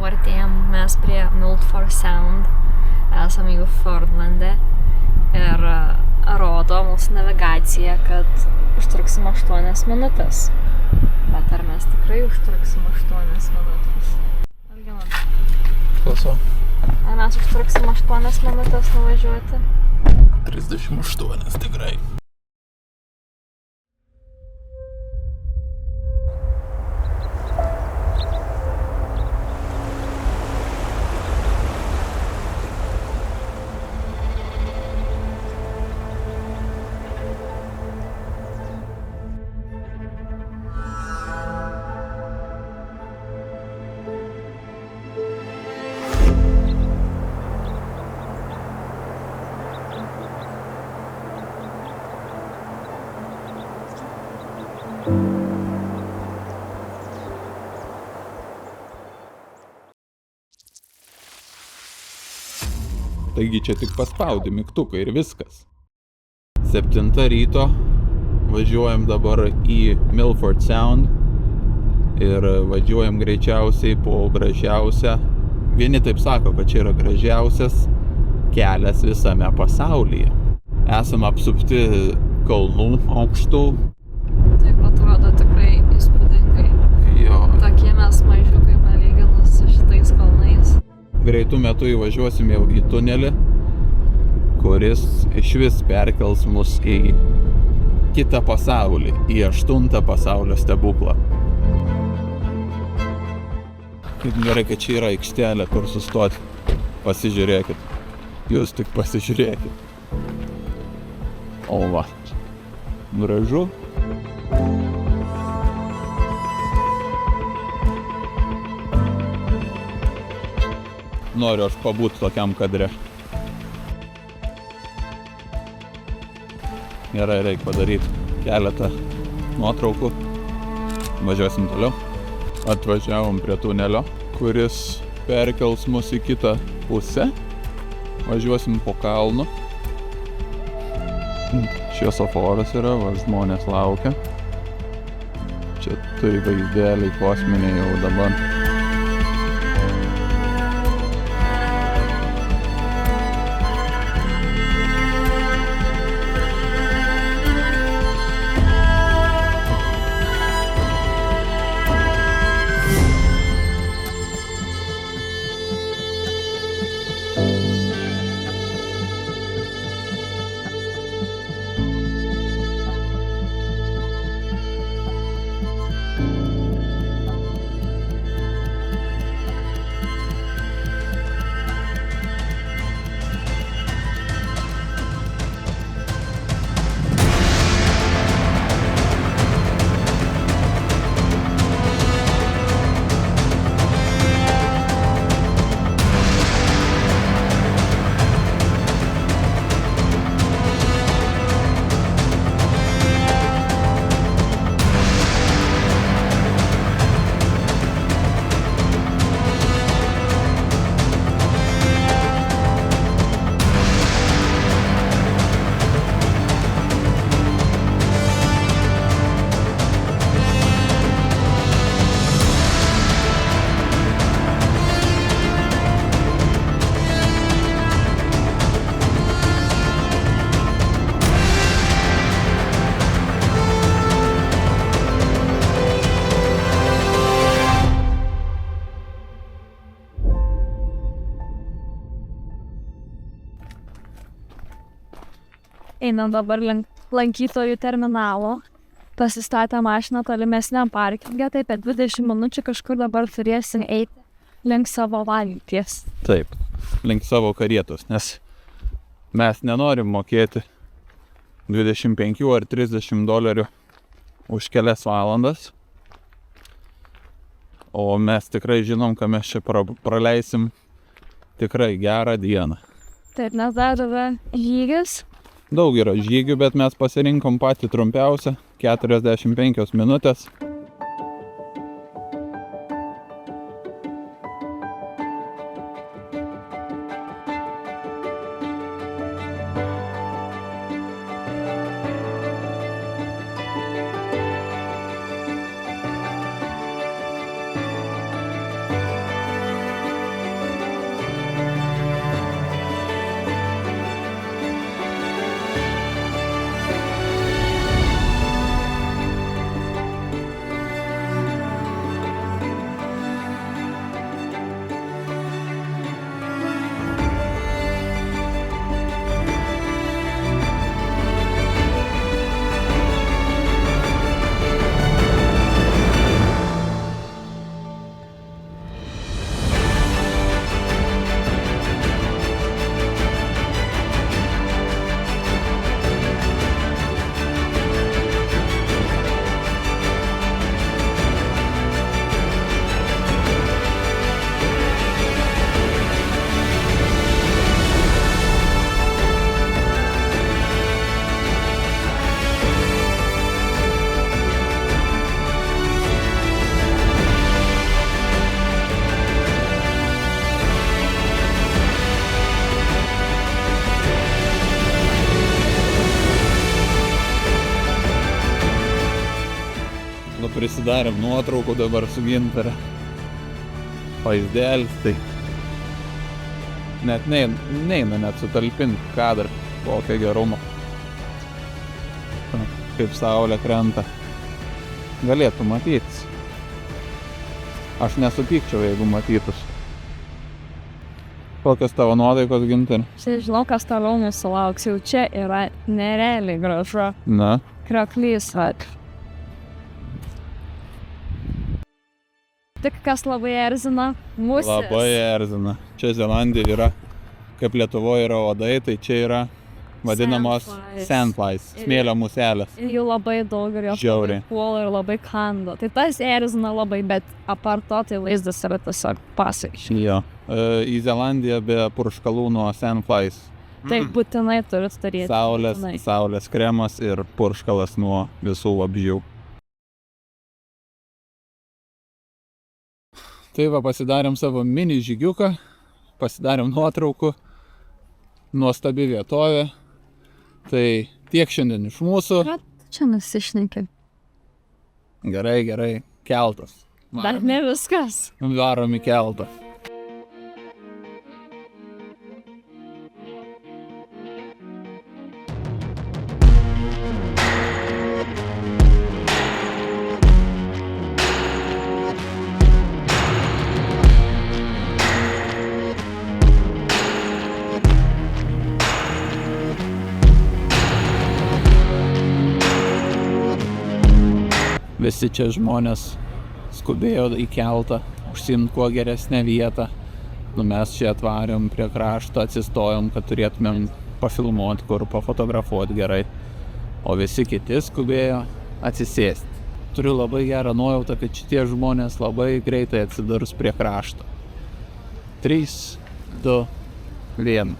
artėjam mes prie Milford Sound, esam jau Fordlande ir rodo mūsų navigacija, kad užtruksim 8 minutės. Bet ar mes tikrai užtruksim 8 minutės? Klausau. Ar mes užtruksim 8 minutės nuvažiuoti? 38 tikrai. Taigi čia tik paspaudi mygtuką ir viskas. 7 ryto, važiuojam dabar į Milford Sound ir važiuojam greičiausiai po gražiausią. Vieni taip sako, kad čia yra gražiausias kelias visame pasaulyje. Esam apsupti kalnų aukštų. Taip atrodo tikrai įspūdingai. Jo. Tokie mes mažiukai palyginus su šitais kalnais. Greitų metų įvažiuosim jau į tunelį, kuris išvis perkels mus į kitą pasaulį, į 8 pasaulio stebuklą. Kaip gerai, kad čia yra aikštelė, kur sustoti. Pasižiūrėkit. Jūs tik pasižiūrėkit. O va. Gražu. Noriu aš pabūti tokiam kadre. Gerai, reikia padaryti keletą nuotraukų. Važiuosim toliau. Atvažiavom prie tunelio, kuris perkels mus į kitą pusę. Važiuosim po kalnu. Šviesoforas yra, va, žmonės laukia. Čia tai vaizdeliai kosminiai jau dabar. Einam dabar link lankytojų terminalo. Pasistatę mašiną tolimesniam parkinge, tai per 20 minučių kažkur dabar turėsim eiti link savo valties. Taip, link savo karietos, nes mes nenorim mokėti 25 ar 30 dolerių už kelias valandas. O mes tikrai žinom, kad mes čia praleisim tikrai gerą dieną. Taip, nes dar yra žygis. Daug yra žygių, bet mes pasirinkom patį trumpiausią, 45 minutės. pasidarėm nuotraukų dabar su Gintare. Vaizdelis, tai net neina net sutalpinti kadrą, kokio gerumo. Kaip saulė krenta. Galėtų matytis. Aš nesupykčiau, jeigu matytus. Kokios tavo nuotaikos, Gintare? Žinau, kas toliau nesulauks, jau čia yra nerealiai gražu. Na? Krioklys, vat. Tik kas labai erzina, musės. Labai erzina. Čia Zelandija yra, kaip Lietuvoje yra uodai, tai čia yra vadinamos sandflies, smėlio muselės. Ir jų labai daug ir jos labai puola ir labai kanda. Tai tas erzina labai, bet apart to tai vaizdas yra tiesiog pasaiškai. Jo. Į Zelandiją be purškalų nuo sandflies. Taip, būtinai turit turėti. Saulės kremas ir purškalas nuo visų vabzdžių. Tai va, pasidarėm savo mini žygiuką, pasidarėm nuotraukų, nuostabi vietovė. Tai tiek šiandien iš mūsų. Ką čia nusišnekė? Gerai, keltas. Dar ne viskas. Varom į keltą. Visi čia žmonės skubėjo į keltą, užsiimt kuo geresnę vietą. Mes čia atvarėm prie krašto, atsistojom, kad turėtumėm pafilmuoti, kur pafotografuoti gerai. O visi kiti skubėjo atsisėsti. Turiu labai gerą nuojautą, kad šitie žmonės labai greitai atsidurs prie krašto. 3, 2, 1.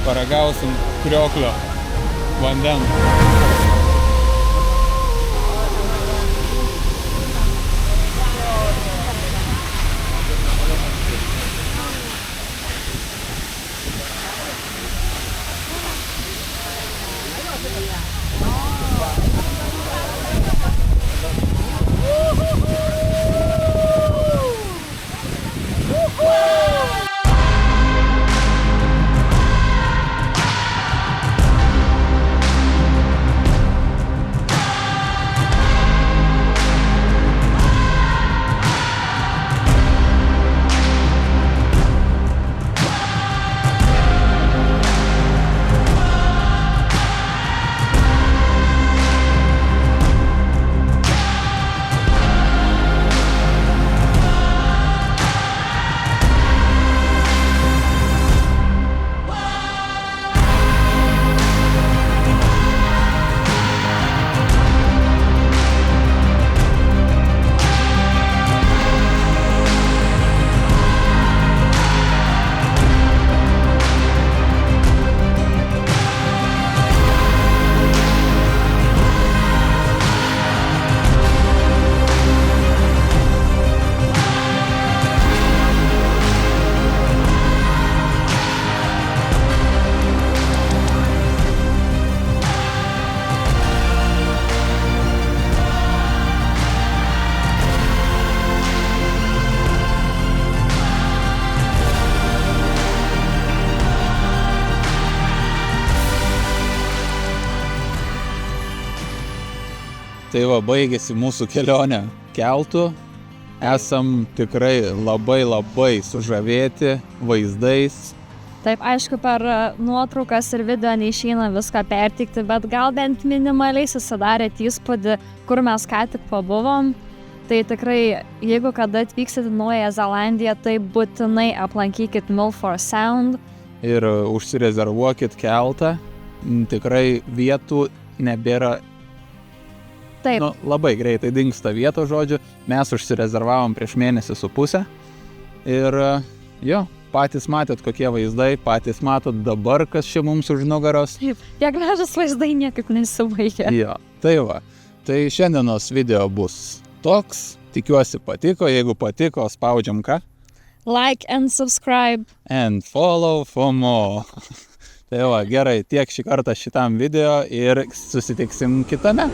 paragausim krioklio vandens. Tai va, baigėsi mūsų kelionė keltu. Esam tikrai labai sužavėti vaizdais. Taip, aišku, per nuotraukas ir video neišeina viską perteikti, bet gal bent minimaliai susidarėt įspūdį, kur mes ką tik pabuvom. Tai tikrai, jeigu kada atvyksite į Naująją Zelandiją, tai būtinai aplankykit Milford Sound. Ir užsirezervuokit keltą. Tikrai vietų nebėra. Taip. Nu, labai greitai dingsta vietos, žodžiu. Mes užsirezervavom prieš mėnesį su pusę. Ir jo, patys matėt, kokie vaizdai, patys matot dabar, kas čia mums už nugaros. Taip, tie gražus vaizdai niekaip nesibaigia. Jo, tai va. Tai šiandienos video bus toks. Tikiuosi patiko. Jeigu patiko, spaudžiam ką? Like and subscribe. And follow for more. Tai va, gerai, tiek šį kartą šitam video ir susitiksim kitame.